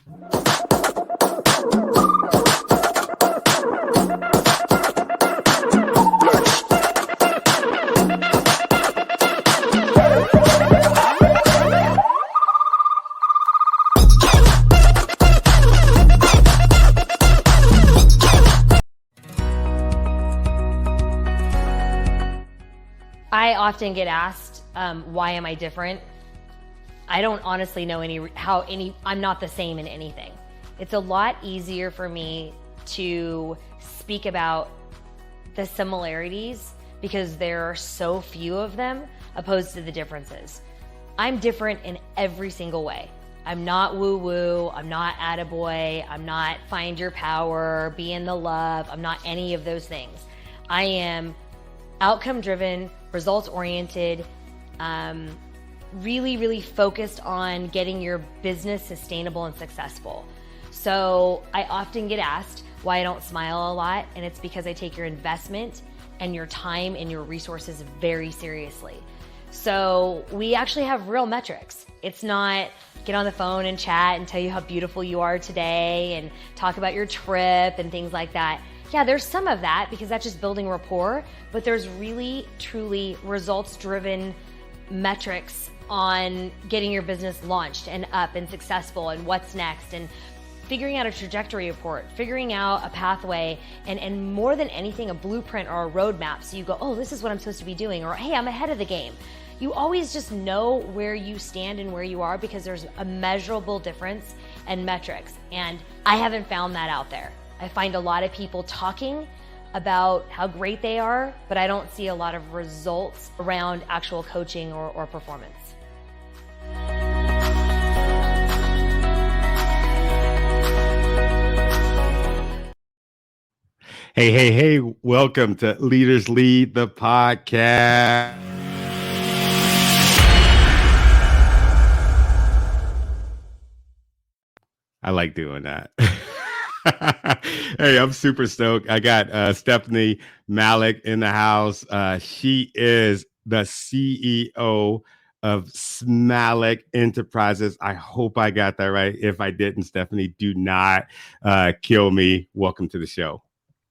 I often get asked, why am I different? I don't honestly know I'm not the same in anything. It's a lot easier for me to speak about the similarities because there are so few of them opposed to the differences. I'm different in every single way. I'm not woo-woo, I'm not attaboy, I'm not find your power, be in the love, I'm not any of those things. I am outcome-driven, results-oriented, really, really focused on getting your business sustainable and successful. So I often get asked why I don't smile a lot, and it's because I take your investment and your time and your resources very seriously. So we actually have real metrics. It's not get on the phone and chat and tell you how beautiful you are today and talk about your trip and things like that. Yeah, there's some of that because that's just building rapport, but there's really, truly results-driven metrics on getting your business launched and up and successful and what's next and figuring out a trajectory report, figuring out a pathway, and more than anything, a blueprint or a roadmap. So you go, oh, this is what I'm supposed to be doing, or hey, I'm ahead of the game. You always just know where you stand and where you are because there's a measurable difference and metrics. And I haven't found that out there. I find a lot of people talking about how great they are, but I don't see a lot of results around actual coaching or performance. Hey, welcome to Leaders Lead, the podcast. I like doing that. Hey, I'm super stoked. I got Stephynie Malik in the house. She is the CEO of SMALIK Enterprises. I hope I got that right. If I didn't, Stephynie, do not kill me. Welcome to the show.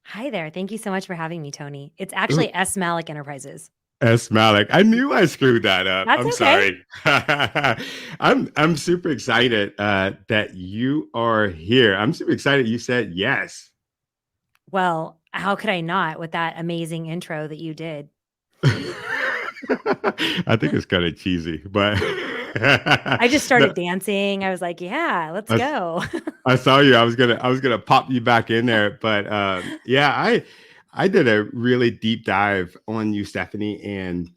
Hi there. Thank you so much for having me, Tony. It's actually SMALIK Enterprises. SMALIK. I knew I screwed that up. That's okay. Sorry. I'm super excited that you are here. I'm super excited you said yes. Well, how could I not with that amazing intro that you did? I think it's kind of cheesy, but I just started dancing. I was like, yeah, let's go. I saw you. I was gonna pop you back in there, but yeah, I did a really deep dive on you, Stephynie, and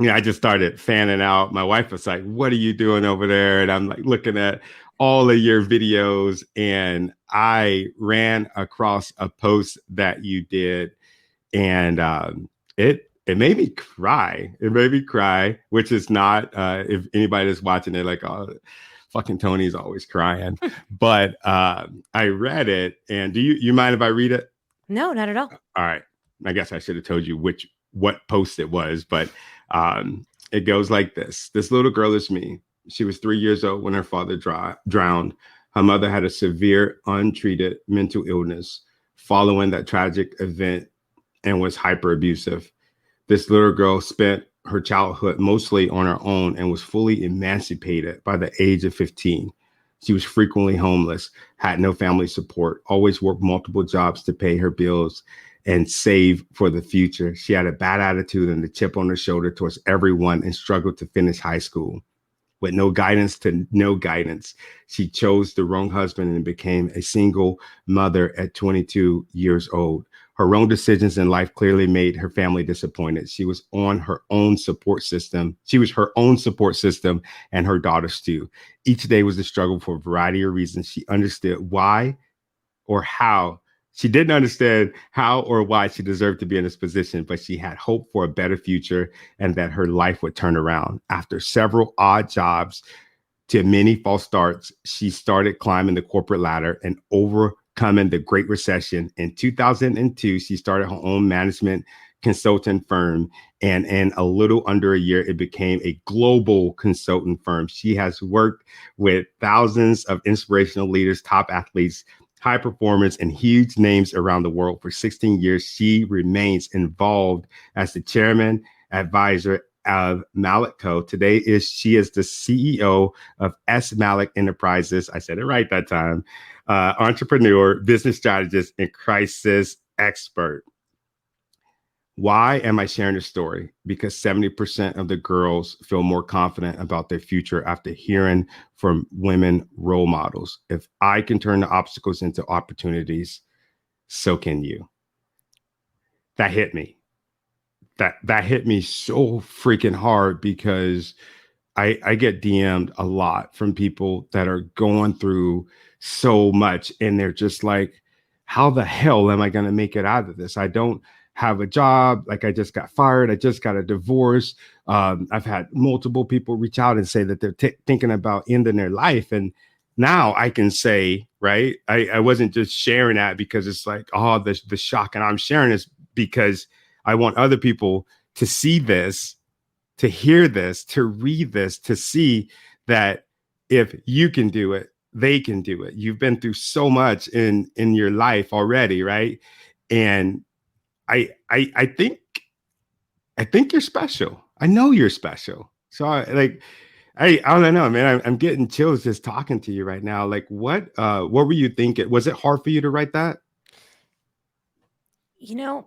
I just started fanning out. My wife was like, "What are you doing over there?" And I'm like looking at all of your videos, and I ran across a post that you did, and it made me cry. It made me cry, which is not, if anybody is watching it, like, oh, fucking Tony's always crying. But I read it, and do you mind if I read it? No, not at all. All right. I guess I should have told you what post it was, but it goes like this. This little girl is me. She was 3 years old when her father drowned. Her mother had a severe, untreated mental illness following that tragic event and was hyper abusive. This little girl spent her childhood mostly on her own and was fully emancipated by the age of 15. She was frequently homeless, had no family support, always worked multiple jobs to pay her bills and save for the future. She had a bad attitude and a chip on her shoulder towards everyone and struggled to finish high school. With no guidance, she chose the wrong husband and became a single mother at 22 years old. Her own decisions in life clearly made her family disappointed. She was on her own support system. She was her own support system and her daughters too. Each day was a struggle for a variety of reasons. She understood why or how. She didn't understand how or why she deserved to be in this position, but she had hope for a better future and that her life would turn around. After several odd jobs to many false starts, she started climbing the corporate ladder and overcoming the Great Recession. In 2002, she started her own management consultant firm. And in a little under a year, it became a global consultant firm. She has worked with thousands of inspirational leaders, top athletes, high performers, and huge names around the world. For 16 years, she remains involved as the chairman, advisor of Malik Co. Today she is the CEO of SMALIK Enterprises. I said it right that time. Entrepreneur, business strategist, and crisis expert. Why am I sharing this story? Because 70% of the girls feel more confident about their future after hearing from women role models. If I can turn the obstacles into opportunities, so can you. That hit me. That hit me so freaking hard because I get DM'd a lot from people that are going through so much and they're just like, how the hell am I going to make it out of this? I don't have a job. Like I just got fired. I just got a divorce. I've had multiple people reach out and say that they're thinking about ending their life. And now I can say, right, I wasn't just sharing that because it's like, oh, the shock. And I'm sharing this because I want other people to see this, to hear this, to read this, to see that if you can do it, they can do it. You've been through so much in your life already, right? And I think you're special. I know you're special. So I don't know, man. I'm getting chills just talking to you right now. Like what were you thinking? Was it hard for you to write that? You know,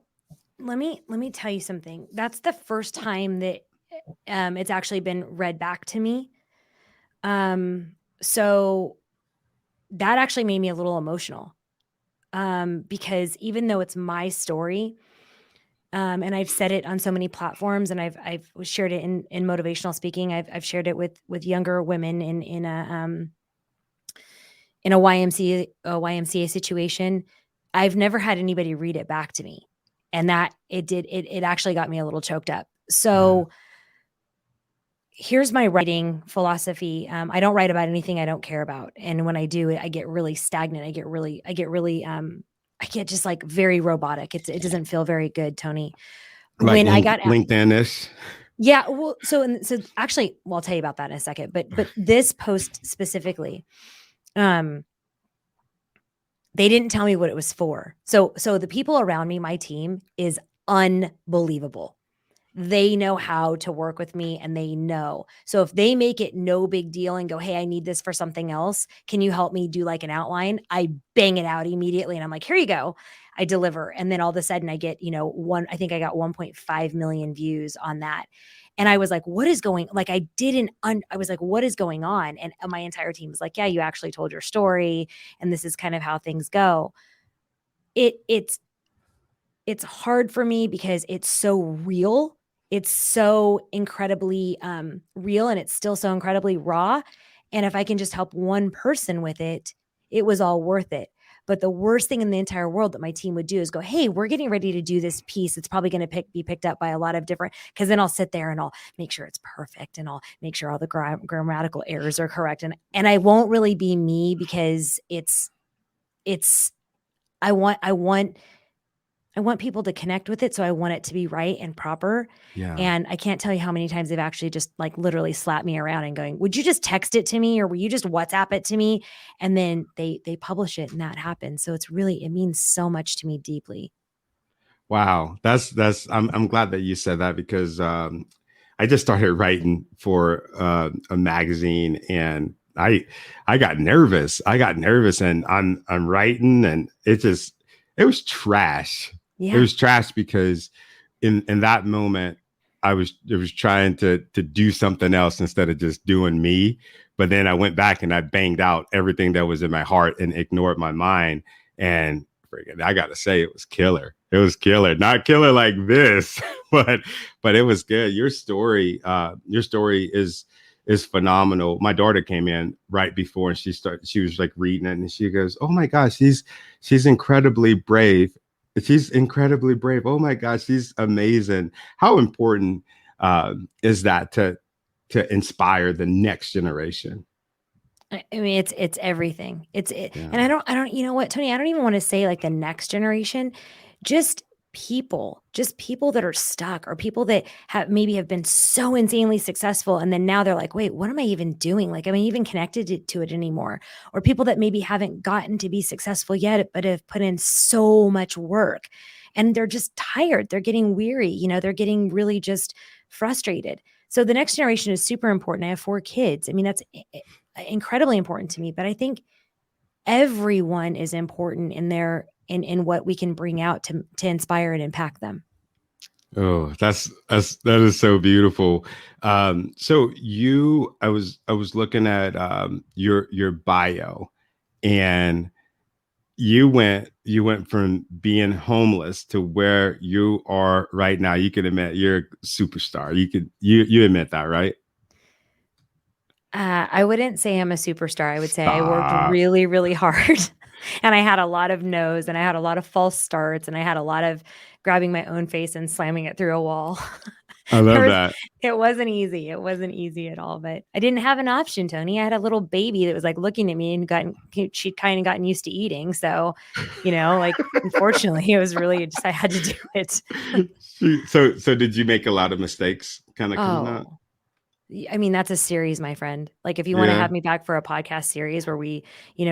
let me tell you something. That's the first time that it's actually been read back to me. So that actually made me a little emotional. Because even though it's my story, and I've said it on so many platforms, and I've shared it in motivational speaking. I've shared it with younger women in a YMCA situation. I've never had anybody read it back to me, and that it actually got me a little choked up. So here's my writing philosophy. I don't write about anything I don't care about, and when I do, I get really stagnant. I get just like very robotic. It doesn't feel very good, Tony. Like when I got LinkedIn-ish. Yeah. Well, so actually, I'll tell you about that in a second, but this post specifically, they didn't tell me what it was for. So the people around me, my team is unbelievable. They know how to work with me and they know. So if they make it no big deal and go, hey, I need this for something else. Can you help me do like an outline? I bang it out immediately. And I'm like, here you go. I deliver. And then all of a sudden I get, I think I got 1.5 million views on that. And I was like, what is going, like, I was like, what is going on? And my entire team was like, yeah, you actually told your story. And this is kind of how things go. It's hard for me because it's so real. It's so incredibly real, and it's still so incredibly raw. And if I can just help one person with it, it was all worth it. But the worst thing in the entire world that my team would do is go, hey, we're getting ready to do this piece. It's probably going to be picked up by a lot of different, because then I'll sit there and I'll make sure it's perfect and I'll make sure all the grammatical errors are correct. And I won't really be me because I want people to connect with it. So I want it to be right and proper. Yeah. And I can't tell you how many times they've actually just like literally slapped me around and going, would you just text it to me? Or will you just WhatsApp it to me? And then they publish it and that happens. So it means so much to me deeply. Wow. I'm glad that you said that because I just started writing for a magazine and I got nervous. And I'm writing and it was trash. Yeah. It was trash because in that moment I was trying to do something else instead of just doing me. But then I went back and I banged out everything that was in my heart and ignored my mind. And I got to say, it was killer. It was killer. Not killer like this, but it was good. Your story is phenomenal. My daughter came in right before and she was like reading it and she goes, oh my gosh, she's incredibly brave. She's incredibly brave. Oh my gosh, she's amazing. How important is that to inspire the next generation? I mean, it's everything. Yeah. And I don't, you know what, Tony, I don't even want to say like the next generation, just people, just people that are stuck, or people that have been so insanely successful. And then now they're like, wait, what am I even doing? Like, am I even connected to it anymore? Or people that maybe haven't gotten to be successful yet, but have put in so much work and they're just tired. They're getting weary. They're getting really just frustrated. So the next generation is super important. I have 4 kids. I mean, that's incredibly important to me, but I think everyone is important in what we can bring out to inspire and impact them. Oh, that is so beautiful. So I was looking at your bio, and you went from being homeless to where you are right now. You can admit you're a superstar. You admit that, right? I wouldn't say I'm a superstar. I would say I worked Stop. really, really hard. And I had a lot of no's, and I had a lot of false starts, and I had a lot of grabbing my own face and slamming it through a wall. I There love was that. It wasn't easy. It wasn't easy at all, but I didn't have an option, Tony. I had a little baby that was like looking at me and she'd kind of gotten used to eating. So, like, unfortunately, it was really just, I had to do it. So did you make a lot of mistakes kind of coming up? Oh, I mean, that's a series, my friend. Like, if you want to Yeah. have me back for a podcast series where we,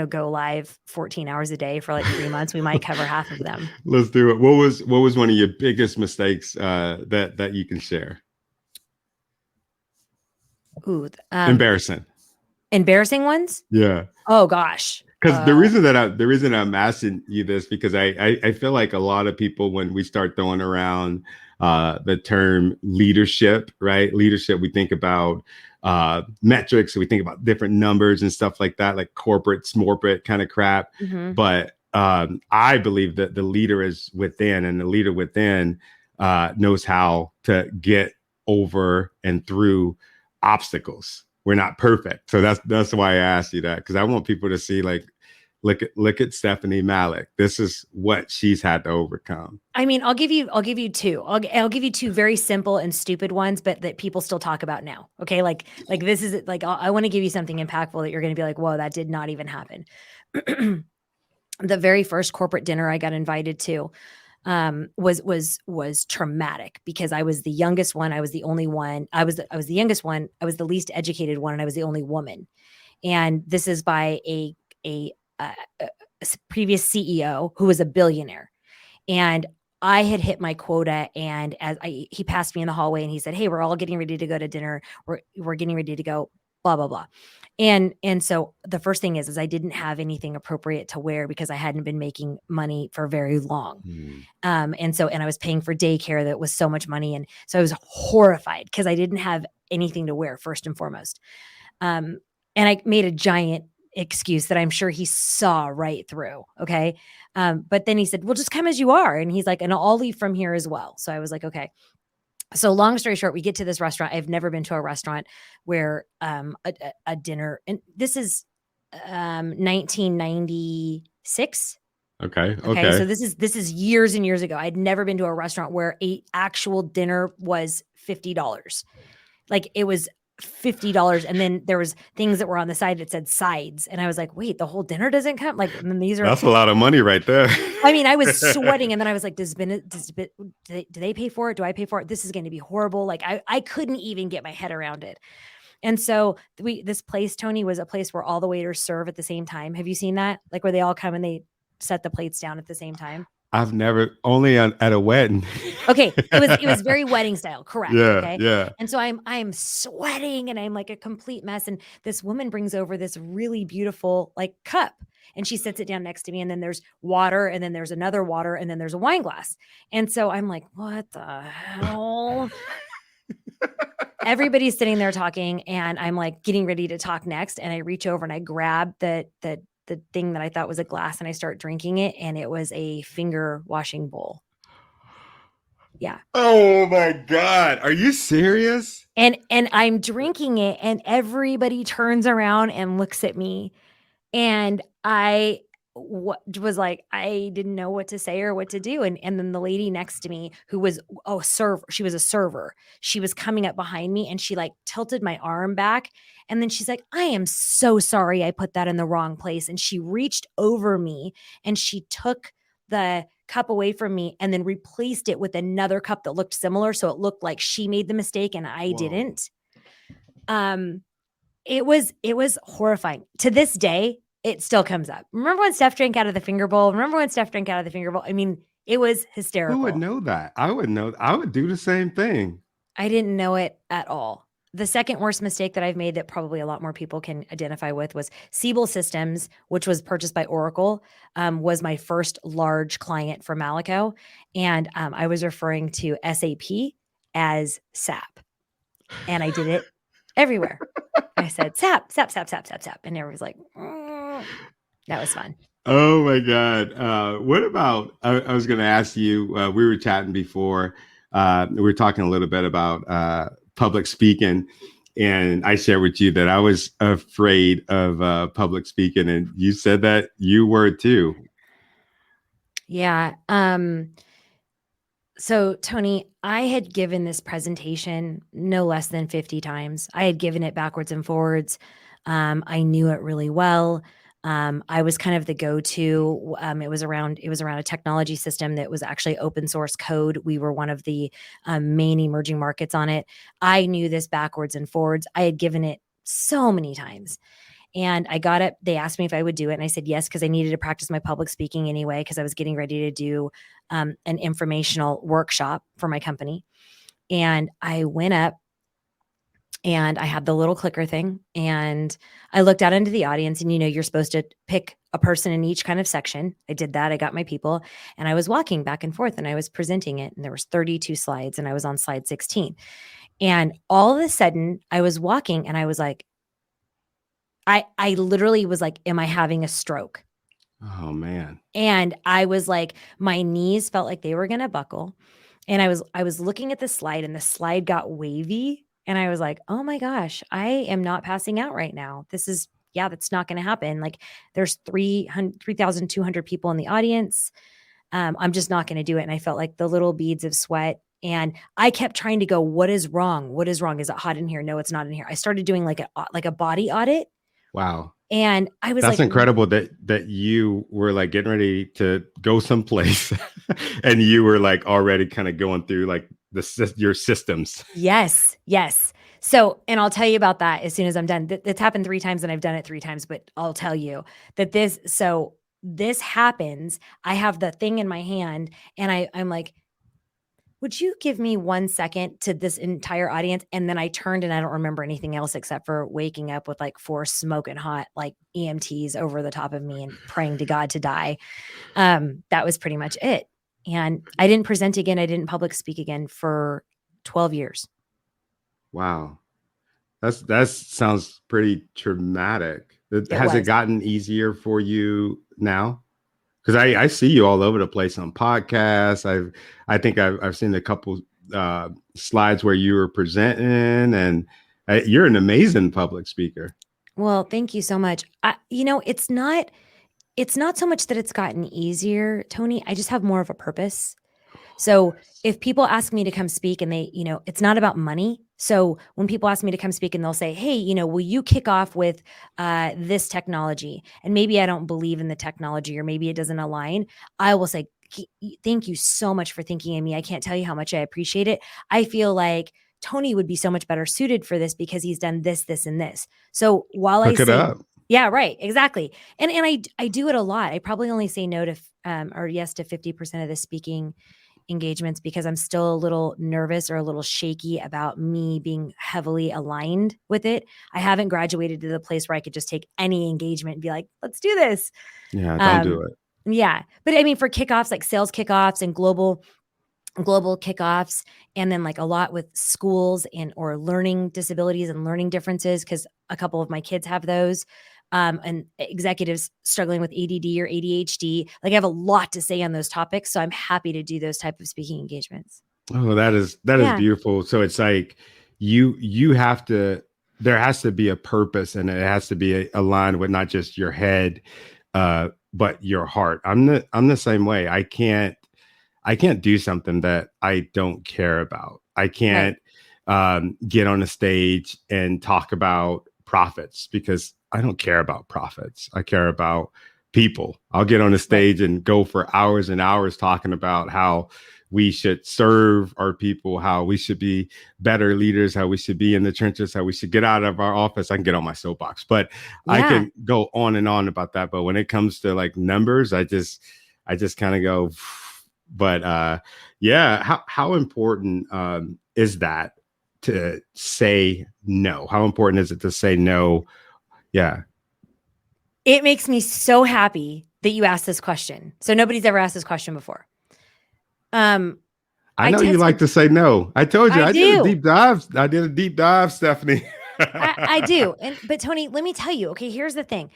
go live 14 hours a day for like 3 months, we might cover half of them. Let's do it. What was one of your biggest mistakes that you can share? Ooh, Embarrassing. embarrassing ones. Yeah. Oh gosh. Because the reason I'm asking you this, because I feel like a lot of people, when we start throwing around the term leadership, right? Leadership, we think about metrics, we think about different numbers and stuff like that, like corporate, smorporate kind of crap. Mhm. But I believe that the leader is within, and the leader within knows how to get over and through obstacles. We're not perfect, so that's why I asked you that, because I want people to see, like, look at Stephynie Malik. This is what she's had to overcome. I mean, I'll give you 2. I'll give you 2 very simple and stupid ones, but that people still talk about now. Okay, like this is like, I want to give you something impactful that you're going to be like, whoa, that did not even happen. The very first corporate dinner I got invited to was traumatic, because I was the youngest one. I was the only one. I was the youngest one. I was the least educated one, and I was the only woman. And this is by a, a previous CEO who was a billionaire. And I had hit my quota, and he passed me in the hallway and he said, "Hey, we're all getting ready to go to dinner. We're getting ready to go, blah, blah, blah." And so the first thing is I didn't have anything appropriate to wear, because I hadn't been making money for very long. And I was paying for daycare that was so much money. And so I was horrified because I didn't have anything to wear, first and foremost. And I made a giant excuse that I'm sure he saw right through. Okay. But then he said, "Well, just come as you are." And he's like, "And I'll leave from here as well." So I was like, okay. So long story short, we get to this restaurant. I've never been to a restaurant where a dinner, and this is 1996. Okay. Okay. So this is years and years ago. I'd never been to a restaurant where a actual dinner was $50. Like, it was $50. And then there was things that were on the side that said sides. And I was like, wait, the whole dinner doesn't come? Like, and then these are, That's a lot of money right there. I mean, I was sweating. And then I was like, do they pay for it? Do I pay for it? This is going to be horrible. Like, I couldn't even get my head around it. And so this place, Tony, was a place where all the waiters serve at the same time. Have you seen that? Like, where they all come and they set the plates down at the same time? I've never, only at a wedding. Okay. It was very wedding style. Correct. Yeah. Okay. Yeah. And so I'm sweating and I'm like a complete mess. And this woman brings over this really beautiful like cup, and she sits it down next to me. And then there's water, and then there's another water, and then there's a wine glass. And so I'm like, what the hell? Everybody's sitting there talking, and I'm like getting ready to talk next. And I reach over and I grab the thing that I thought was a glass, and I start drinking it. And it was a finger washing bowl. Yeah. Oh my God. Are you serious? And I'm drinking it, and everybody turns around and looks at me. And I was like, I didn't know what to say or what to do. And then the lady next to me, who was a server, she was a server. She was coming up behind me, and she like tilted my arm back. And then she's like, "I am so sorry I put that in the wrong place." And she reached over me and she took the cup away from me and then replaced it with another cup that looked similar. So it looked like she made the mistake and I didn't. It was horrifying. To this day, it still comes up. Remember when Steph drank out of the finger bowl? I mean, it was hysterical. Who would know that? I would know. I would do the same thing. I didn't know it at all. The second worst mistake that I've made that probably a lot more people can identify with was Siebel Systems, which was purchased by Oracle, was my first large client for Malico. And I was referring to SAP as SAP. And I did it everywhere. I said, SAP. And everyone was like, that was fun. Oh my God. What about, I was going to ask you, we were chatting before, we were talking a little bit about public speaking, and I shared with you that I was afraid of public speaking, and you said that you were too. Yeah. So Tony, I had given this presentation no less than 50 times. I had given it backwards and forwards. I knew it really well. I was kind of the go-to. It was around a technology system that was actually open source code. We were one of the main emerging markets on it. I knew this backwards and forwards. I had given it so many times. And I got up, they asked me if I would do it. And I said yes, because I needed to practice my public speaking anyway, because I was getting ready to do an informational workshop for my company. And I went up and I had the little clicker thing and I looked out into the audience, and you're supposed to pick a person in each kind of section. I did that. I got my people and I was walking back and forth and I was presenting it, and there was 32 slides and I was on slide 16. And all of a sudden I was walking and I was like, I literally was like, am I having a stroke? Oh man. And I was like, my knees felt like they were going to buckle. And I was looking at the slide, and the slide got wavy. And I was like, oh my gosh, I am not passing out right now. That's not going to happen. Like, there's 3,200 people in the audience. I'm just not going to do it. And I felt like the little beads of sweat. And I kept trying to go, what is wrong? What is wrong? Is it hot in here? No, it's not in here. I started doing like a body audit. Wow. And I was That's like, incredible that you were like getting ready to go someplace and you were like already kind of going through like your systems. Yes. So, and I'll tell you about that as soon as I'm done. It's happened 3 times and I've done it 3 times, but I'll tell you that this happens. I have the thing in my hand and I'm like, would you give me 1 second to this entire audience? And then I turned and I don't remember anything else except for waking up with like 4 smoking hot, like EMTs over the top of me and praying to God to die. That was pretty much it. And I didn't present again. I didn't public speak again for 12 years. Wow. That sounds pretty traumatic. Has it gotten easier for you now? Because I see you all over the place on podcasts. I think I've seen a couple slides where you were presenting, and you're an amazing public speaker. Well, thank you so much. It's not so much that it's gotten easier, Tony. I just have more of a purpose. So if people ask me to come speak and they, it's not about money. So when people ask me to come speak and they'll say, hey, will you kick off with this technology? And maybe I don't believe in the technology, or maybe it doesn't align. I will say, thank you so much for thinking of me. I can't tell you how much I appreciate it. I feel like Tony would be so much better suited for this because he's done this, this, and this. So while Hook it up. Yeah, right. Exactly. And I do it a lot. I probably only say no to or yes to 50% of the speaking engagements because I'm still a little nervous or a little shaky about me being heavily aligned with it. I haven't graduated to the place where I could just take any engagement and be like, let's do this. Yeah, don't do it. Yeah. But I mean, for kickoffs, like sales kickoffs and global kickoffs, and then like a lot with schools or learning disabilities and learning differences, because a couple of my kids have those. And executives struggling with ADD or ADHD. Like, I have a lot to say on those topics. So I'm happy to do those type of speaking engagements. Oh, that is beautiful. So it's like you have to, there has to be a purpose, and it has to be aligned with not just your head, but your heart. I'm the same way. I can't do something that I don't care about. I can't get on a stage and talk about profits because I don't care about profits. I care about people. I'll get on the stage and go for hours and hours talking about how we should serve our people, how we should be better leaders, how we should be in the trenches, how we should get out of our office. I can get on my soapbox, but I can go on and on about that. But when it comes to like numbers, I just kind of go, but yeah, how important is that to say no? How important is it to say no? Yeah. It makes me so happy that you asked this question. So nobody's ever asked this question before. I know you like to say no. I told you I did a deep dive. I did a deep dive, Stephynie. I do. But Tony, let me tell you, okay, here's the thing.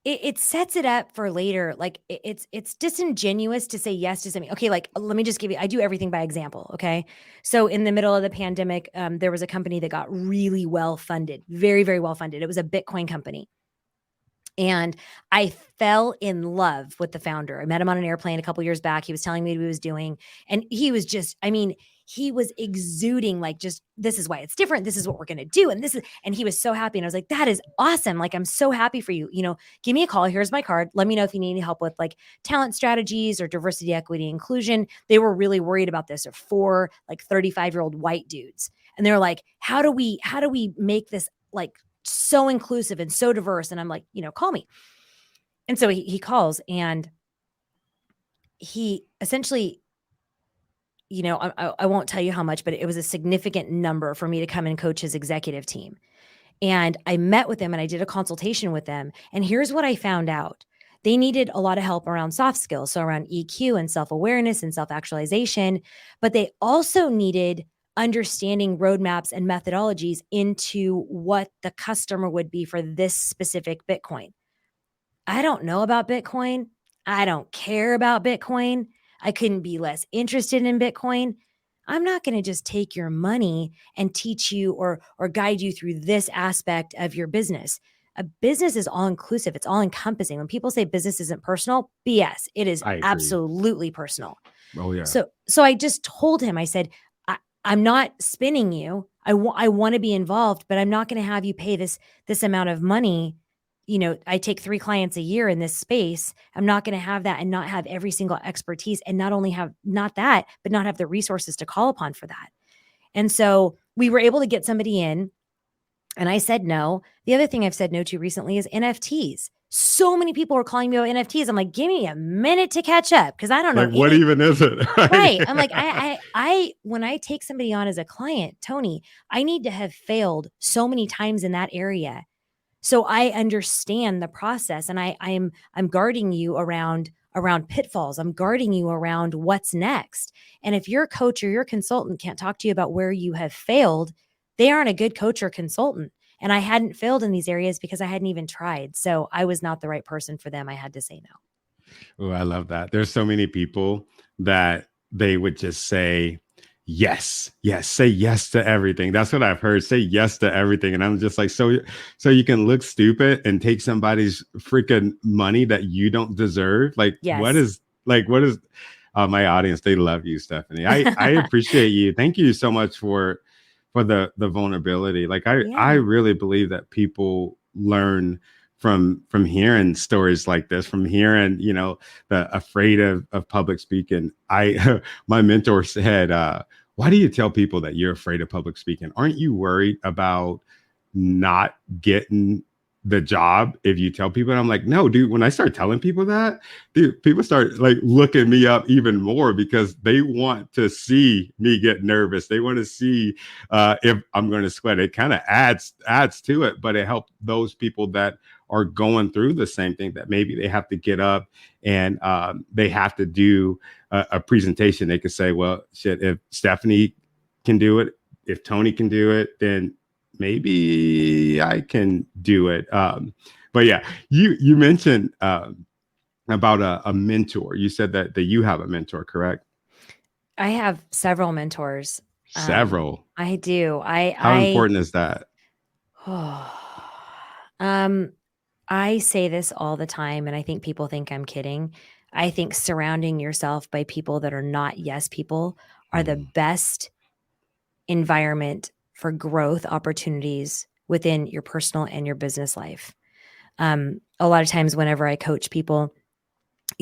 It sets it up for later. Like it's disingenuous to say yes to something. Okay, like let me just give you, I do everything by example. Okay. So in the middle of the pandemic, there was a company that got really well funded, very, very well funded. It was a Bitcoin company. And I fell in love with the founder. I met him on an airplane a couple years back. He was telling me what he was doing. And he was just, I mean, he was exuding like, just, this is why it's different. This is what we're going to do. And he was so happy. And I was like, that is awesome. Like, I'm so happy for you. You know, give me a call. Here's my card. Let me know if you need any help with like talent strategies or diversity, equity, inclusion. They were really worried about this. Or 4 like 35-year-old white dudes. And they're like, how do we make this like so inclusive and so diverse? And I'm like, you know, call me. And so he calls, and he essentially, you know, I won't tell you how much, but it was a significant number for me to come and coach his executive team. And I met with them and I did a consultation with them. And here's what I found out. They needed a lot of help around soft skills. So around EQ and self-awareness and self-actualization, but they also needed understanding roadmaps and methodologies into what the customer would be for this specific Bitcoin. I don't know about Bitcoin. I don't care about Bitcoin. I couldn't be less interested in Bitcoin. I'm not going to just take your money and teach you or guide you through this aspect of your business. A business is all inclusive. It's all encompassing. When people say business isn't personal, BS. It is absolutely personal. Oh yeah. So I just told him, I said, I'm not spinning you. I want to be involved, but I'm not going to have you pay this amount of money. You know, I take 3 clients a year in this space. I'm not going to have that and not have every single expertise, and not only have not that, but not have the resources to call upon for that. And so we were able to get somebody in, and I said no. The other thing I've said no to recently is NFTs. So many people are calling me about NFTs. I'm like, give me a minute to catch up, because I don't know. Like, what even is it? Right. I'm like, I when I take somebody on as a client, Tony, I need to have failed so many times in that area. So I understand the process, and I'm guarding you around pitfalls. I'm guarding you around what's next. And if your coach or your consultant can't talk to you about where you have failed, they aren't a good coach or consultant. And I hadn't failed in these areas because I hadn't even tried. So I was not the right person for them. I had to say no. Oh, I love that. There's so many people that they would just say, yes, say yes to everything. That's what I've heard. Say yes to everything. And I'm just like, so you can look stupid and take somebody's freaking money that you don't deserve. Like, yes. what is my audience? They love you, Stephynie. I appreciate you. Thank you so much for the vulnerability. Like I really believe that people learn from hearing stories like this, from hearing, you know, the afraid of public speaking. My mentor said, why do you tell people that you're afraid of public speaking? Aren't you worried about not getting the job if you tell people? And I'm like, no, dude, when I start telling people that, dude, people start like looking me up even more, because they want to see me get nervous. They want to see if I'm going to sweat. It kind of adds to it, but it helps those people that are going through the same thing, that maybe they have to get up and they have to do a presentation. They could say, well, shit, if Stephynie can do it, if Tony can do it, then maybe I can do it. But yeah, you mentioned about a mentor. You said that you have a mentor, correct? I have several mentors. Several. I do. How important is that? I say this all the time, and I think people think I'm kidding. I think surrounding yourself by people that are not yes people are the best environment for growth opportunities within your personal and your business life. A lot of times whenever I coach people,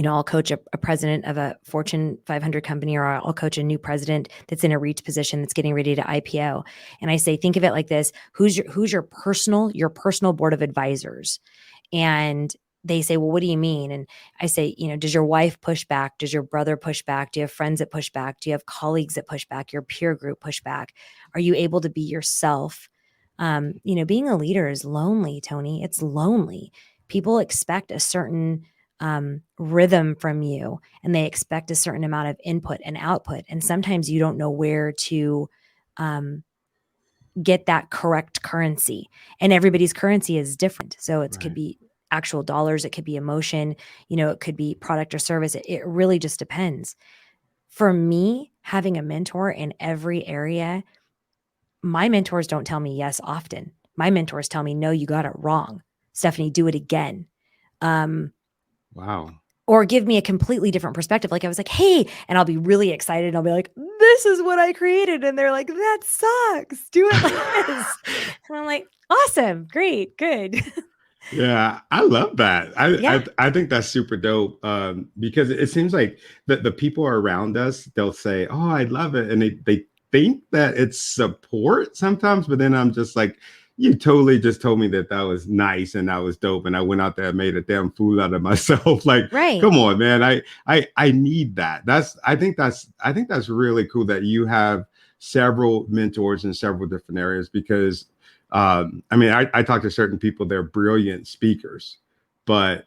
I'll coach a president of a Fortune 500 company, or I'll coach a new president that's in a reach position that's getting ready to IPO. And I say, think of it like this: who's your personal board of advisors? And they say, well, what do you mean? And I say, does your wife push back? Does your brother push back? Do you have friends that push back? Do you have colleagues that push back? Your peer group push back? Are you able to be yourself? Being a leader is lonely, Tony. It's lonely. People expect a certain rhythm from you, and they expect a certain amount of input and output. And sometimes you don't know where to get that correct currency, and everybody's currency is different. So it could be actual dollars. It could be emotion, it could be product or service. It really just depends. For me, having a mentor in every area, my mentors don't tell me yes often. My mentors tell me, no, you got it wrong. Stephynie, do it again. Wow. Or give me a completely different perspective. Like I was like, hey, and I'll be really excited. And I'll be like, this is what I created. And they're like, that sucks. Do it like this. And I'm like, awesome. Great. Good. Yeah, I love that. I think that's super dope, because it seems like the people around us, they'll say, oh, I love it. And they think that it's support sometimes, but then I'm just like, you totally just told me that was nice and that was dope. And I went out there and made a damn fool out of myself. Like, come on, man. I need that. I think that's really cool that you have several mentors in several different areas, because I talk to certain people, they're brilliant speakers, but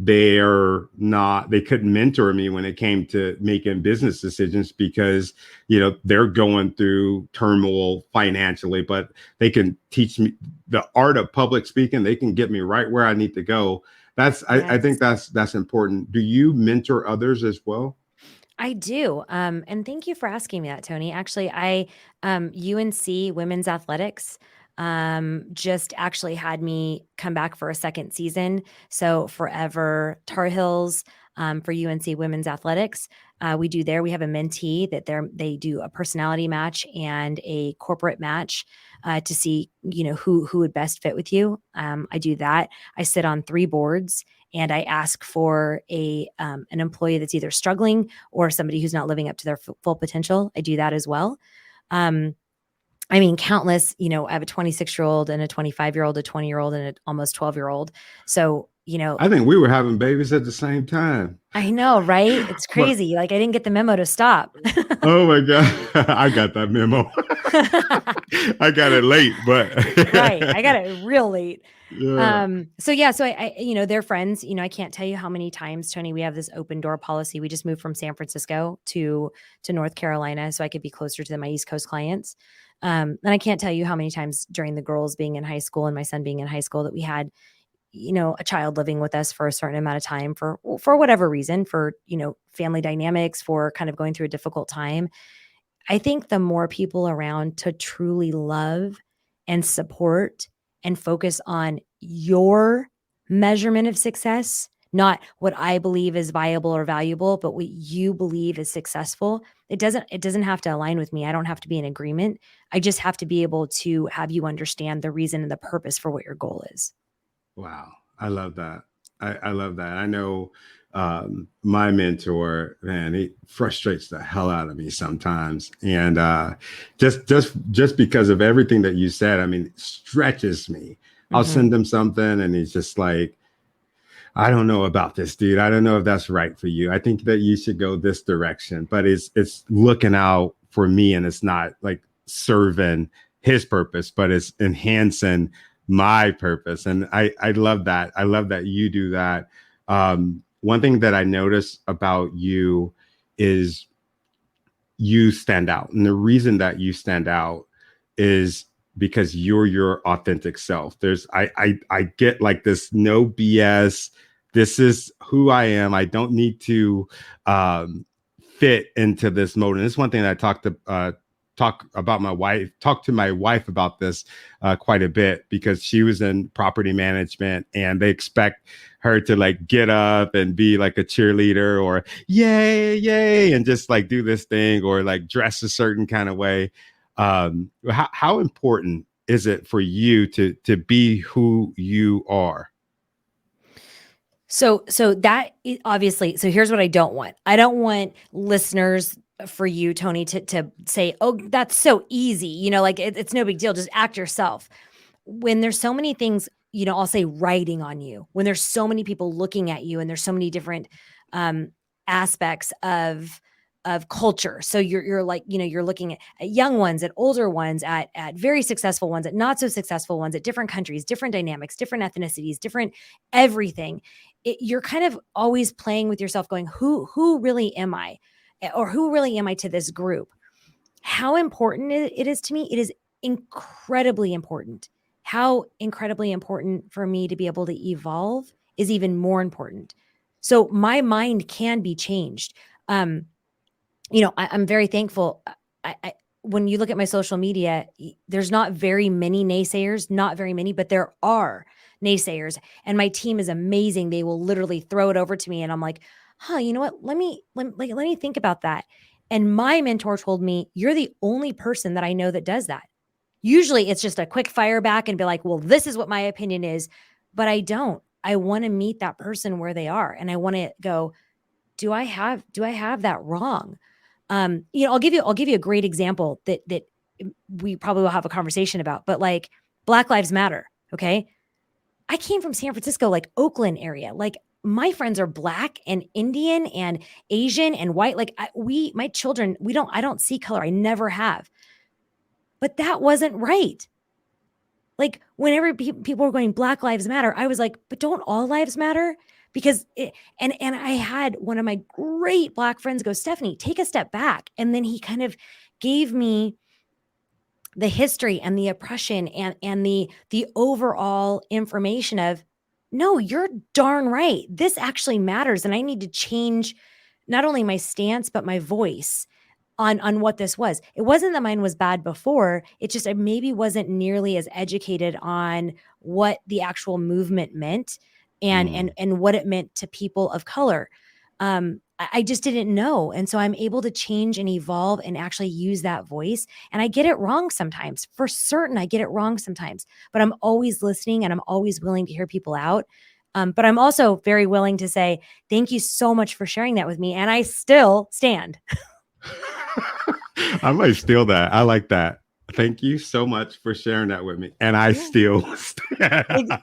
they couldn't mentor me when it came to making business decisions, because, they're going through turmoil financially, but they can teach me the art of public speaking. They can get me right where I need to go. I think that's important. Do you mentor others as well? I do. And thank you for asking me that, Tony. Actually, UNC Women's Athletics just actually had me come back for a second season. So Forever Tar Heels, for UNC Women's Athletics, we have a mentee that they do a personality match and a corporate match to see, who would best fit with you. I do that. I sit on 3 boards, and I ask for an employee that's either struggling or somebody who's not living up to their full potential. I do that as well. Countless, I have a 26-year-old and a 25-year-old, a 20-year-old, and an almost 12-year-old. So, I think we were having babies at the same time. I know, right? It's crazy. Like, I didn't get the memo to stop. Oh my God. I got that memo. I got it late, but right. I got it real late. Yeah. So I they're friends. I can't tell you how many times, Tony, we have this open door policy. We just moved from San Francisco to North Carolina so I could be closer to my East Coast clients. And I can't tell you how many times during the girls being in high school and my son being in high school that we had, a child living with us for a certain amount of time for whatever reason, for, family dynamics, for kind of going through a difficult time. I think the more people around to truly love and support and focus on your measurement of success, not what I believe is viable or valuable, but what you believe is successful. It doesn't have to align with me. I don't have to be in agreement. I just have to be able to have you understand the reason and the purpose for what your goal is. Wow. I love that. I love that. I know my mentor, man, he frustrates the hell out of me sometimes. And just because of everything that you said, it stretches me. I'll send him something and he's just like, I don't know about this, dude. I don't know if that's right for you. I think that you should go this direction, but it's looking out for me, and it's not like serving his purpose, but it's enhancing my purpose. And I love that. I love that you do that. One thing that I notice about you is you stand out. And the reason that you stand out is because you're your authentic self. I get like this no BS. This is who I am. I don't need to fit into this mode. And it's one thing that I talk to my wife about this quite a bit, because she was in property management and they expect her to like get up and be like a cheerleader or yay and just like do this thing or like dress a certain kind of way. How important is it for you to be who you are? So that obviously, so here's what I don't want. I don't want listeners for you, Tony, to say, oh, that's so easy. Like it's no big deal. Just act yourself. When there's so many things, I'll say writing on you, when there's so many people looking at you and there's so many different aspects of culture. So you're like, you're looking at young ones, at older ones, at very successful ones, at not so successful ones, at different countries, different dynamics, different ethnicities, different everything. You're kind of always playing with yourself going, who really am I? Or who really am I to this group? How important it is to me. It is incredibly important. How incredibly important for me to be able to evolve is even more important. So my mind can be changed. I'm very thankful. When you look at my social media, there's not very many naysayers, not very many, but there are naysayers. And my team is amazing. They will literally throw it over to me. And I'm like, you know what? Let me think about that. And my mentor told me, you're the only person that I know that does that. Usually it's just a quick fire back and be like, well, this is what my opinion is. But I don't. I want to meet that person where they are. And I want to go, do I have that wrong? I'll give you a great example that we probably will have a conversation about, but like Black Lives Matter. Okay. I came from San Francisco, like Oakland area. Like my friends are Black and Indian and Asian and white. Like my children, I don't see color. I never have, but that wasn't right. Like whenever people were going Black Lives Matter, I was like, but don't all lives matter? Because and I had one of my great Black friends go, Stephynie, take a step back. And then he kind of gave me the history and the oppression and the overall information of, no, you're darn right. This actually matters. And I need to change not only my stance, but my voice on what this was. It wasn't that mine was bad before. It just, I maybe wasn't nearly as educated on what the actual movement meant and what it meant to people of color. I just didn't know. And so I'm able to change and evolve and actually use that voice. And I get it wrong sometimes. For certain, I get it wrong sometimes, but I'm always listening and I'm always willing to hear people out. But I'm also very willing to say, thank you so much for sharing that with me. And I still stand. I might steal that. I like that. Thank you so much for sharing that with me. And I still stand.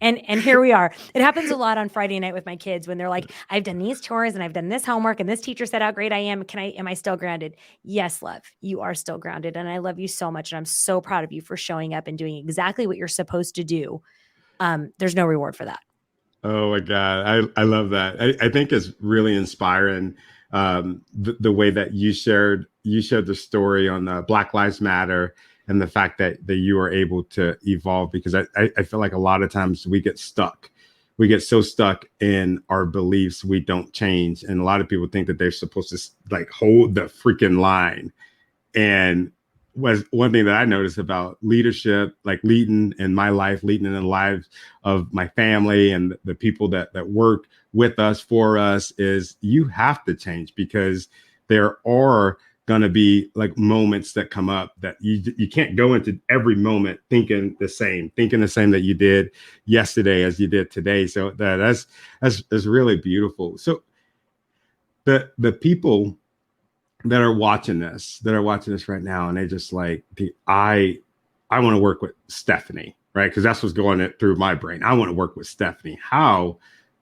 And here we are. It happens a lot on Friday night with my kids when they're like, I've done these chores and I've done this homework and this teacher said how great I am. Am I still grounded? Yes, love, you are still grounded. And I love you so much. And I'm so proud of you for showing up and doing exactly what you're supposed to do. There's no reward for that. Oh my God. I love that. I think it's really inspiring. The way that you shared the story on the Black Lives Matter and the fact that you are able to evolve, because I feel like a lot of times we get stuck. We get so stuck in our beliefs, we don't change. And a lot of people think that they're supposed to like hold the freaking line. And was one thing that I noticed about leadership, like leading in my life, leading in the lives of my family and the people that work with us, for us, is you have to change, because there are going to be like moments that come up that you can't go into every moment thinking the same that you did yesterday as you did today. So that's really beautiful. So the people that are watching this right now, and they just like, I want to work with Stephynie, right? Because that's what's going through my brain. I want to work with Stephynie. How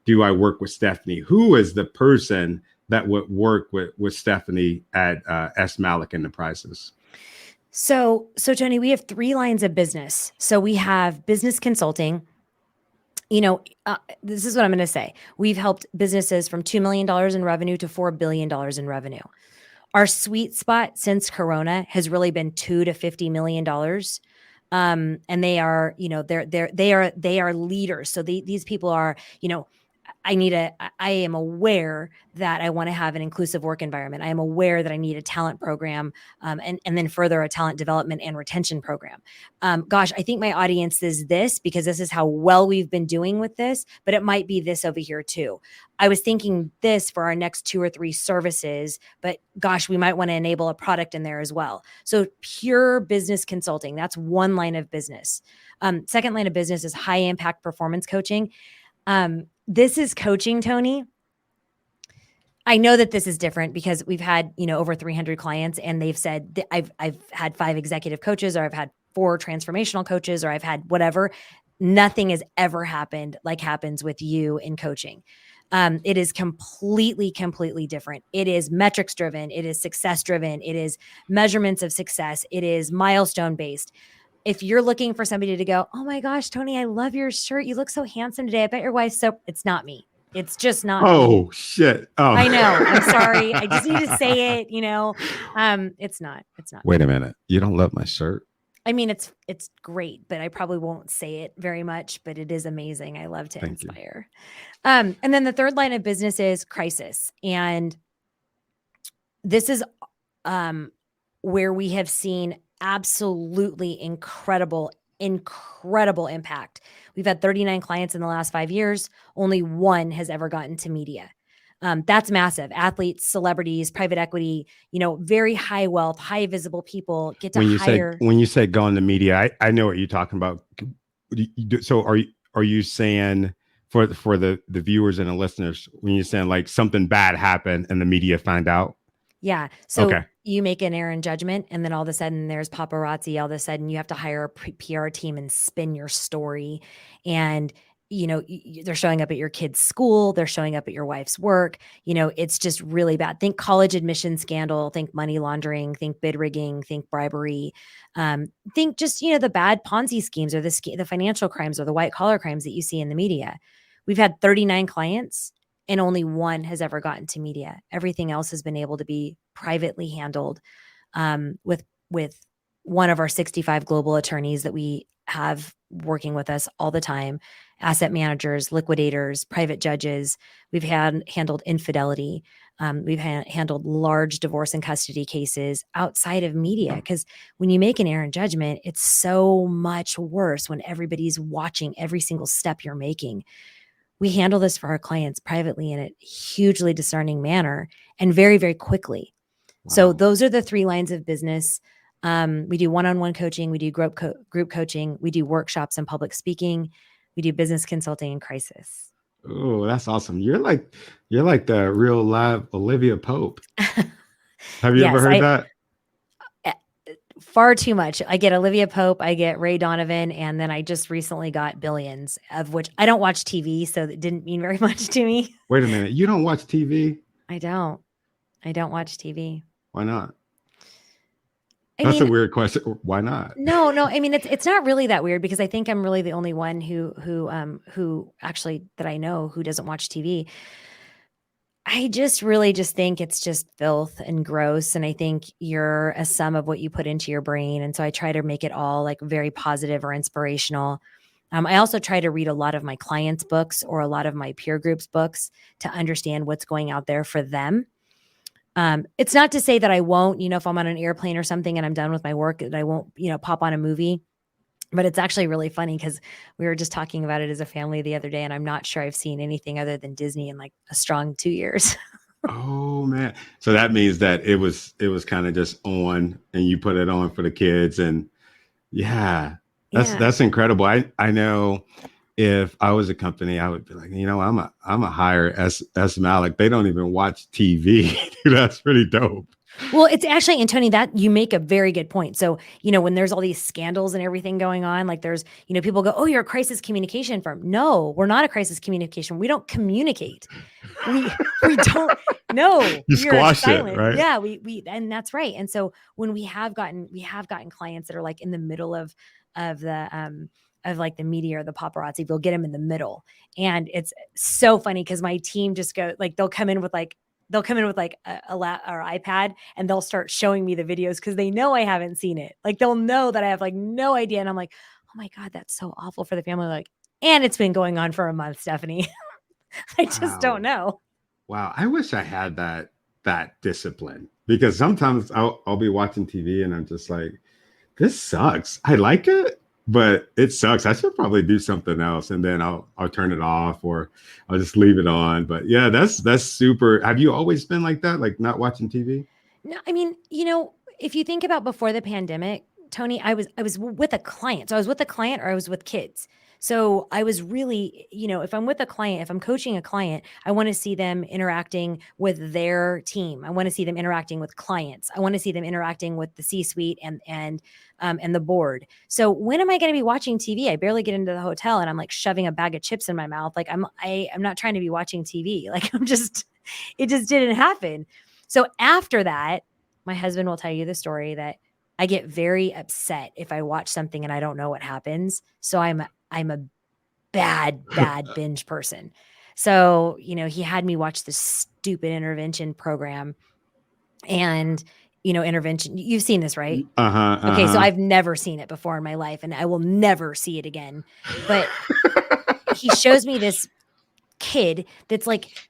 do I work with Stephynie? Who is the person that would work with Stephynie at SMALIK Enterprises? So Tony, we have 3 lines of business. So we have business consulting. This is what I'm going to say. We've helped businesses from $2 million in revenue to $4 billion in revenue. Our sweet spot since Corona has really been $2 to $50 million. And they are, they are leaders. So these people are, I am aware that I want to have an inclusive work environment. I am aware that I need a talent program, and then further a talent development and retention program. Gosh, I think my audience is this because this is how well we've been doing with this, but it might be this over here too. I was thinking this for our next 2 or 3 services, but gosh, we might want to enable a product in there as well. So pure business consulting, that's one line of business. Second line of business is high impact performance coaching. this is coaching, Tony. I know that this is different because we've had, over 300 clients and they've said that I've had 5 executive coaches, or I've had 4 transformational coaches, or I've had whatever. Nothing has ever happened like happens with you in coaching. It is completely, completely different. It is metrics driven. It is success driven. It is measurements of success. It is milestone based. If you're looking for somebody to go, oh my gosh, Tony, I love your shirt. You look so handsome today. I bet your wife's so, it's not me. It's just not me. Oh shit. Oh, I know. I'm sorry. I just need to say it, it's not. Wait a minute. You don't love my shirt? I mean, it's great, but I probably won't say it very much, but it is amazing. I love to inspire. And then the third line of business is crisis. And this is where we have seen absolutely incredible impact. We've had 39 clients in the last 5 years. Only 1 has ever gotten to media. That's massive. Athletes, celebrities, private equity, very high wealth, high visible people get to hire. When you say go in the media, I know what you're talking about. So are you saying for the viewers and the listeners, when you're saying like something bad happened and the media find out? Yeah. So you make an error in judgment, and then all of a sudden there's paparazzi. All of a sudden you have to hire a PR team and spin your story. And, they're showing up at your kid's school. They're showing up at your wife's work. It's just really bad. Think college admission scandal, think money laundering, think bid rigging, think bribery, think just, the bad Ponzi schemes, or the financial crimes, or the white collar crimes that you see in the media. We've had 39 clients. And only 1 has ever gotten to media. Everything else has been able to be privately handled with one of our 65 global attorneys that we have working with us all the time, asset managers, liquidators, private judges. We've handled infidelity. We've handled large divorce and custody cases outside of media, because when you make an error in judgment, it's so much worse when everybody's watching every single step you're making. We handle this for our clients privately in a hugely discerning manner and very, very quickly. Wow. So those are the 3 lines of business. We do one-on-one coaching. We do group coaching. We do workshops and public speaking. We do business consulting and crisis. Oh, that's awesome. You're like the real live Olivia Pope. Have you ever heard that? Far too much. I get Olivia Pope, I get Ray Donovan, and then I just recently got Billions, of which I don't watch TV, so that didn't mean very much to me. Wait a minute. You don't watch TV? I don't watch TV. Why not? That's a weird question. Why not? No. I mean, it's not really that weird, because I think I'm really the only one who actually that I know who doesn't watch TV. I just really think it's just filth and gross. And I think you're a sum of what you put into your brain. And so I try to make it all like very positive or inspirational. I also try to read a lot of my clients' books or a lot of my peer groups' books to understand what's going out there for them. It's not to say that I won't, if I'm on an airplane or something and I'm done with my work, that I won't, pop on a movie. But it's actually really funny, because we were just talking about it as a family the other day, and I'm not sure I've seen anything other than Disney in like a strong 2 years. Oh man. So that means that it was kind of just on, and you put it on for the kids. And that's incredible. I know if I was a company, I would be like, I'm a hire SMALIK. They don't even watch TV. That's pretty dope. Well, it's actually, and Tony, that you make a very good point. So, when there's all these scandals and everything going on, like there's, people go, oh, you're a crisis communication firm. No, we're not a crisis communication. We don't communicate. We don't, no. You squash it, right? Yeah, we, and that's right. And so when we have gotten clients that are like in the middle of like the media or the paparazzi, we'll get them in the middle. And it's so funny, because my team just go, like, they'll come in with a or iPad, and they'll start showing me the videos, because they know I haven't seen it. Like, they'll know that I have like no idea. And I'm like, oh my God, that's so awful for the family. Like, and it's been going on for a month, Stephynie. I just don't know. Wow. I wish I had that discipline, because sometimes I'll be watching TV and I'm just like, this sucks. I like it, but it sucks. I should probably do something else, and then I'll turn it off, or I'll just leave it on. But yeah, that's super. Have you always been like that? Like not watching TV? No, I mean, if you think about before the pandemic, Tony, I was with a client. So I was with a client, or I was with kids. So I was really, if I'm with a client, if I'm coaching a client, I want to see them interacting with their team. I want to see them interacting with clients. I want to see them interacting with the C-suite and the board. So when am I going to be watching TV? I barely get into the hotel and I'm like shoving a bag of chips in my mouth. Like I'm not trying to be watching TV. Like it just didn't happen. So after that, my husband will tell you the story that I get very upset if I watch something and I don't know what happens. So I'm a bad binge person. So, he had me watch this stupid intervention program and, intervention. You've seen this, right? Okay. So I've never seen it before in my life and I will never see it again. But he shows me this kid that's like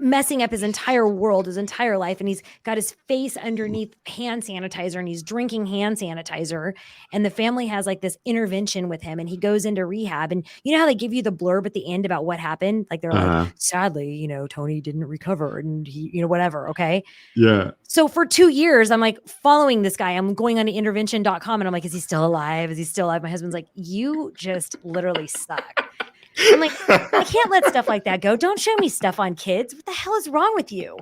messing up his entire world, his entire life. And he's got his face underneath hand sanitizer and he's drinking hand sanitizer. And the family has like this intervention with him and he goes into rehab. And you know how they give you the blurb at the end about what happened? Like they're like, sadly, Tony didn't recover and he, whatever. Okay. Yeah. So for 2 years, I'm like following this guy. I'm going on to intervention.com and I'm like, is he still alive? Is he still alive? My husband's like, you just literally suck. I'm like, I can't let stuff like that go. Don't show me stuff on kids. What the hell is wrong with you?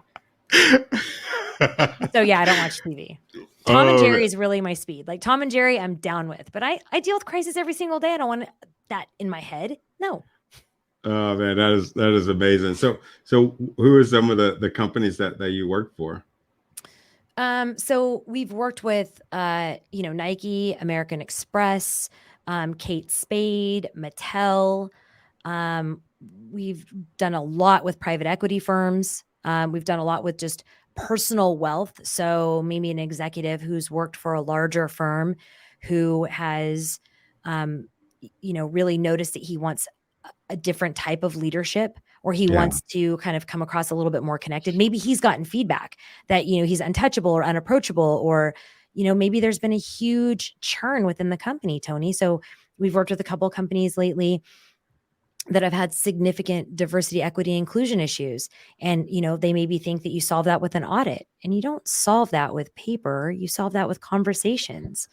So yeah, I don't watch TV. Tom and Jerry is really my speed. Like Tom and Jerry, I'm down with. But I deal with crisis every single day. I don't want that in my head. No. Oh man, that is amazing. So who are some of the companies that you work for? So we've worked with Nike, American Express, Kate Spade, Mattel. We've done a lot with private equity firms. We've done a lot with just personal wealth. So maybe an executive who's worked for a larger firm who has, really noticed that he wants a different type of leadership, or he wants to kind of come across a little bit more connected. Maybe he's gotten feedback that, he's untouchable or unapproachable, or, maybe there's been a huge churn within the company, Tony. So we've worked with a couple of companies lately that have had significant diversity, equity, inclusion issues. And, they maybe think that you solve that with an audit, and you don't solve that with paper. You solve that with conversations.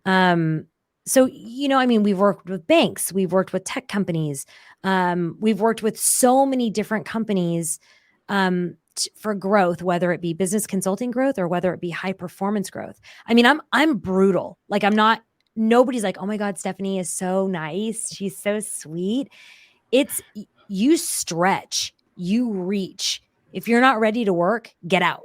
So, we've worked with banks, we've worked with tech companies. We've worked with so many different companies, for growth, whether it be business consulting growth or whether it be high performance growth. I'm brutal. Like nobody's like, oh my God, Stephynie is so nice. She's so sweet. It's you stretch, you reach. If you're not ready to work, get out.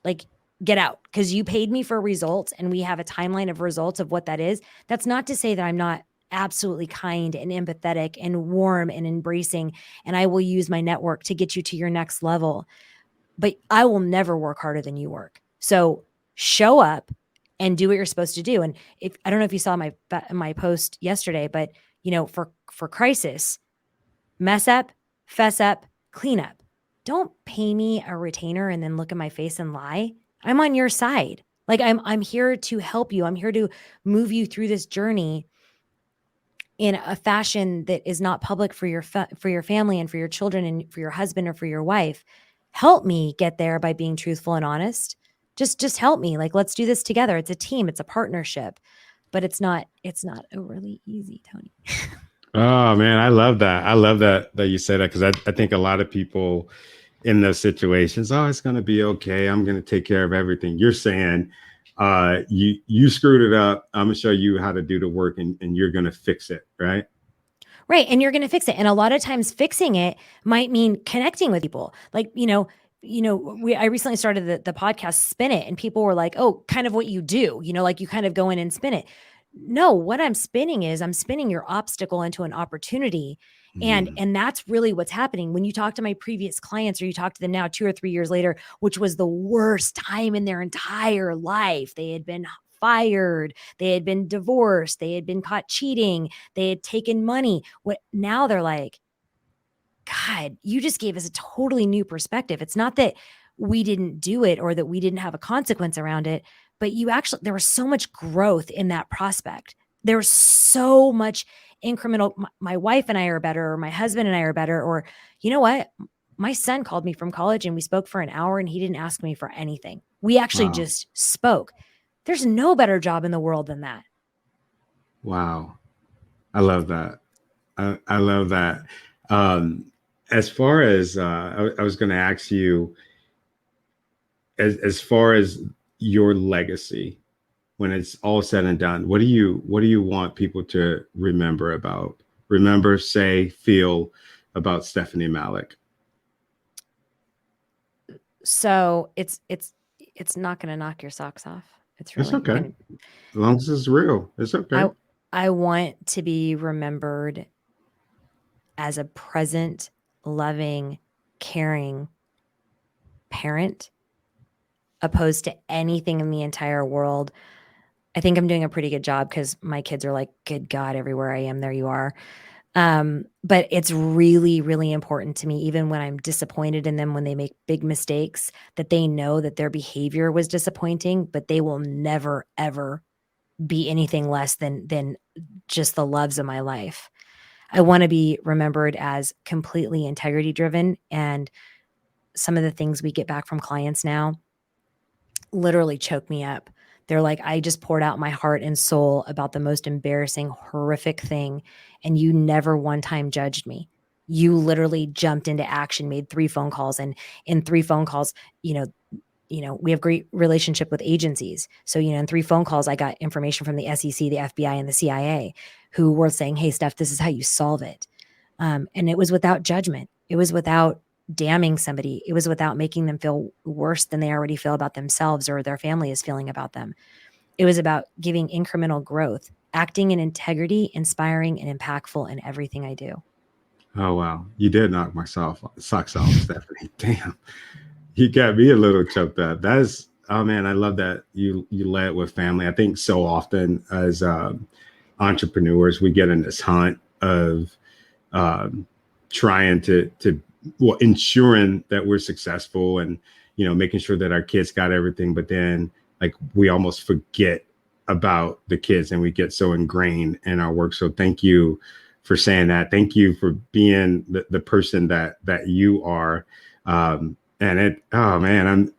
Like get out, because you paid me for results and we have a timeline of results of what that is. That's not to say that I'm not absolutely kind and empathetic and warm and embracing, and I will use my network to get you to your next level. But I will never work harder than you work. So show up and do what you're supposed to do. And I don't know if you saw my post yesterday, but for crisis, mess up, fess up, clean up. Don't pay me a retainer and then look at my face and lie. I'm on your side. Like I'm here to help you. I'm here to move you through this journey in a fashion that is not public for your family and for your children and for your husband or for your wife. Help me get there by being truthful and honest. Just help me. Like, let's do this together. It's a team. It's a partnership, but it's not overly easy, Tony. Oh man, I love that. I love that you said that, because I think a lot of people in those situations, oh, it's going to be okay. I'm going to take care of everything. You're saying, you screwed it up. I'm going to show you how to do the work, and you're going to fix it. Right. Right. And you're going to fix it. And a lot of times fixing it might mean connecting with people. Like, I recently started the podcast Spin It, and people were like, oh, kind of what you do, like you kind of go in and spin it. No, what I'm spinning your obstacle into an opportunity. And that's really what's happening. When you talk to my previous clients, or you talk to them now 2 or 3 years later, which was the worst time in their entire life. They had been fired, they had been divorced, they had been caught cheating, they had taken money. Now they're like, God, you just gave us a totally new perspective. It's not that we didn't do it or that we didn't have a consequence around it, but there was so much growth in that prospect. There was so much incremental. My wife and I are better, or my husband and I are better, or you know what? My son called me from college and we spoke for an hour and he didn't ask me for anything. We actually just spoke. There's no better job in the world than that. Wow. I love that. I love that. As far as I was going to ask you, as far as your legacy, when it's all said and done, what do you want people to remember, say, feel about Stephynie Malik? So it's not going to knock your socks off. It's It's really okay. going to. As long as it's real, it's okay. I want to be remembered as a present, loving, caring parent, opposed to anything in the entire world. I think I'm doing a pretty good job because my kids are like, good God, everywhere I am, there you are. But it's really, really important to me, even when I'm disappointed in them, when they make big mistakes, that they know that their behavior was disappointing, but they will never, ever be anything less than just the loves of my life. I want to be remembered as completely integrity driven. And some of the things we get back from clients now literally choke me up. They're like, I just poured out my heart and soul about the most embarrassing, horrific thing. And you never one time judged me. You literally jumped into action, made 3 phone calls. And in 3 phone calls, we have great relationship with agencies. So, in 3 phone calls, I got information from the SEC, the FBI, and the CIA, who were saying, hey, Steph, this is how you solve it. And it was without judgment. It was without damning somebody. It was without making them feel worse than they already feel about themselves or their family is feeling about them. It was about giving incremental growth, acting in integrity, inspiring, and impactful in everything I do. Oh wow, you did knock my socks off, Stephynie. Damn, you got me a little choked up. Oh man, I love that you led with family. I think so often as entrepreneurs, we get in this hunt of trying to ensuring that we're successful and making sure that our kids got everything, but then like we almost forget about the kids and we get so ingrained in our work. So thank you for saying that. Thank you for being the person that you are. And oh man,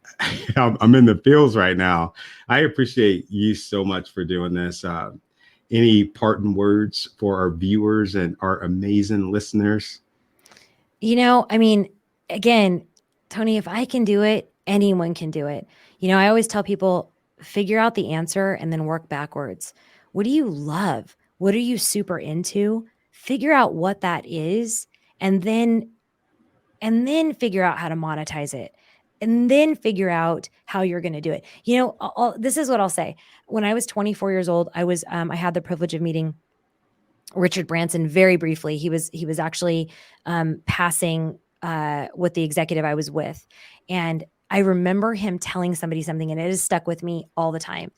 I'm in the feels right now. I appreciate you so much for doing this. Any parting words for our viewers and our amazing listeners? Again, Tony, if I can do it, anyone can do it. I always tell people, figure out the answer and then work backwards. What do you love? What are you super into? Figure out what that is, and then figure out how to monetize it. And then figure out how you're going to do it. This is what I'll say. When I was 24 years old, I had the privilege of meeting Richard Branson very briefly. He was actually passing with the executive I was with. And I remember him telling somebody something, and it has stuck with me all the time.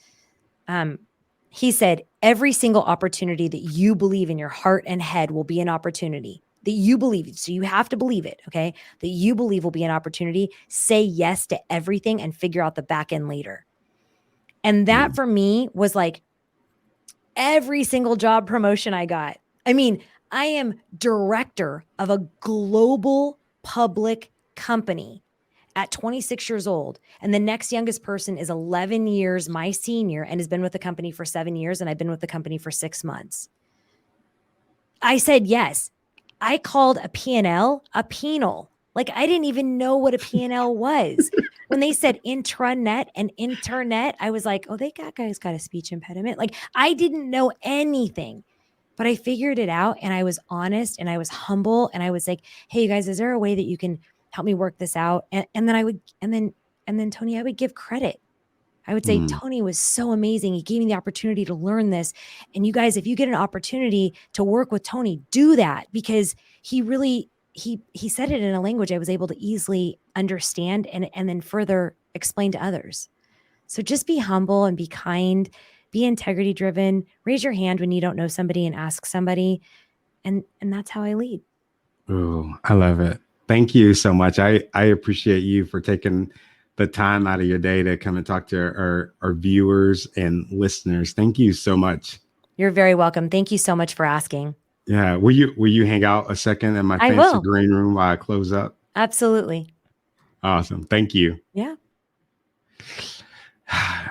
He said, every single opportunity that you believe in your heart and head will be an opportunity that you believe. So you have to believe it, okay? That you believe will be an opportunity. Say yes to everything and figure out the back end later. And that for me was like every single job promotion I got. I mean, I am director of a global public company at 26 years old. And the next youngest person is 11 years my senior and has been with the company for 7 years. And I've been with the company for 6 months. I said yes. I called a P&L a penal. Like I didn't even know what a P&L was. When they said intranet and internet, I was like, oh, guys got a speech impediment. Like I didn't know anything, but I figured it out and I was honest and I was humble and I was like, hey, you guys, is there a way that you can help me work this out? And then Tony, I would give credit. I would say, Tony was so amazing. He gave me the opportunity to learn this. And you guys, if you get an opportunity to work with Tony, do that, because he really, he said it in a language I was able to easily understand and then further explain to others. So just be humble and be kind, be integrity driven, raise your hand when you don't know somebody and ask somebody. And that's how I lead. Oh, I love it. Thank you so much. I appreciate you for taking the time out of your day to come and talk to our viewers and listeners. Thank you so much. You're very welcome. Thank you so much for asking. Yeah. Will you hang out a second in my fancy green room while I close up? Absolutely. Awesome. Thank you. Yeah.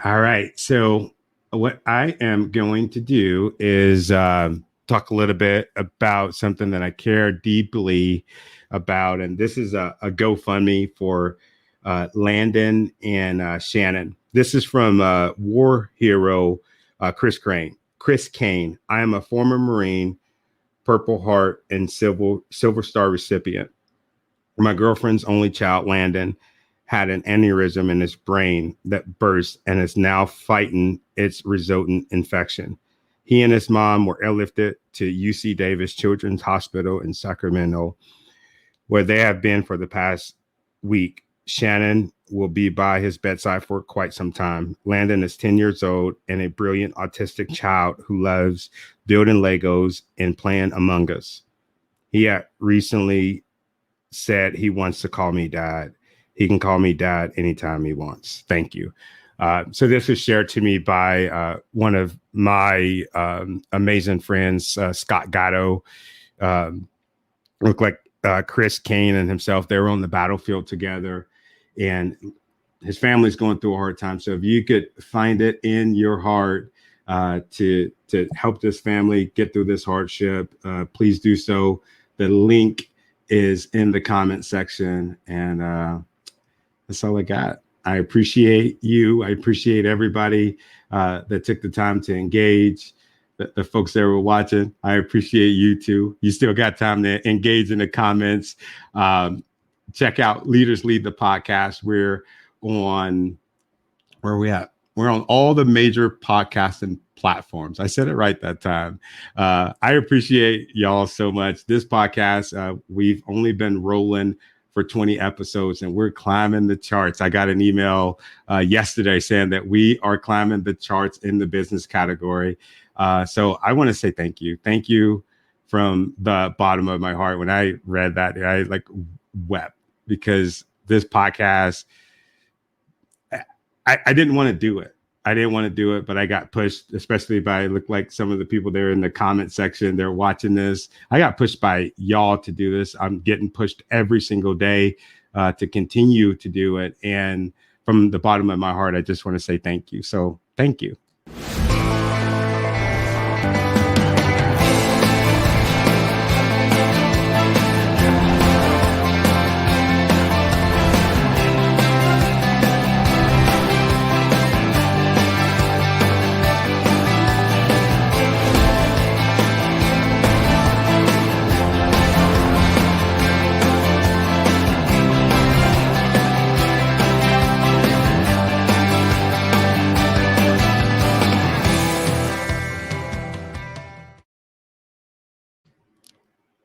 All right. So what I am going to do is talk a little bit about something that I care deeply about. And this is a GoFundMe for Landon and Shannon. This is from war hero Chris Kane. I am a former Marine, Purple Heart, and Silver Star recipient. My girlfriend's only child, Landon, had an aneurysm in his brain that burst and is now fighting its resultant infection. He and his mom were airlifted to UC Davis Children's Hospital in Sacramento, where they have been for the past week. Shannon will be by his bedside for quite some time. Landon is 10 years old and a brilliant autistic child who loves building Legos and playing Among Us. He had recently said he wants to call me dad. He can call me dad anytime he wants. Thank you. So this was shared to me by one of my amazing friends, Scott Gatto. Looked like Chris Kane and himself, they were on the battlefield together, and his family's going through a hard time. So if you could find it in your heart to help this family get through this hardship, please do so. The link is in the comment section, and that's all I got. I appreciate you. I appreciate everybody that took the time to engage. The folks that were watching, I appreciate you too. You still got time to engage in the comments. Check out Leaders Lead the podcast. We're on, where are we at? We're on all the major podcasting platforms. I said it right that time. I appreciate y'all so much. This podcast, we've only been rolling for 20 episodes and we're climbing the charts. I got an email yesterday saying that we are climbing the charts in the business category. So I want to say thank you. Thank you from the bottom of my heart. When I read that, I like wept, because this podcast, I didn't want to do it. I didn't want to do it, but I got pushed, especially by, look like some of the people there in the comment section, they're watching this. I got pushed by y'all to do this. I'm getting pushed every single day to continue to do it. And from the bottom of my heart, I just want to say thank you. So thank you.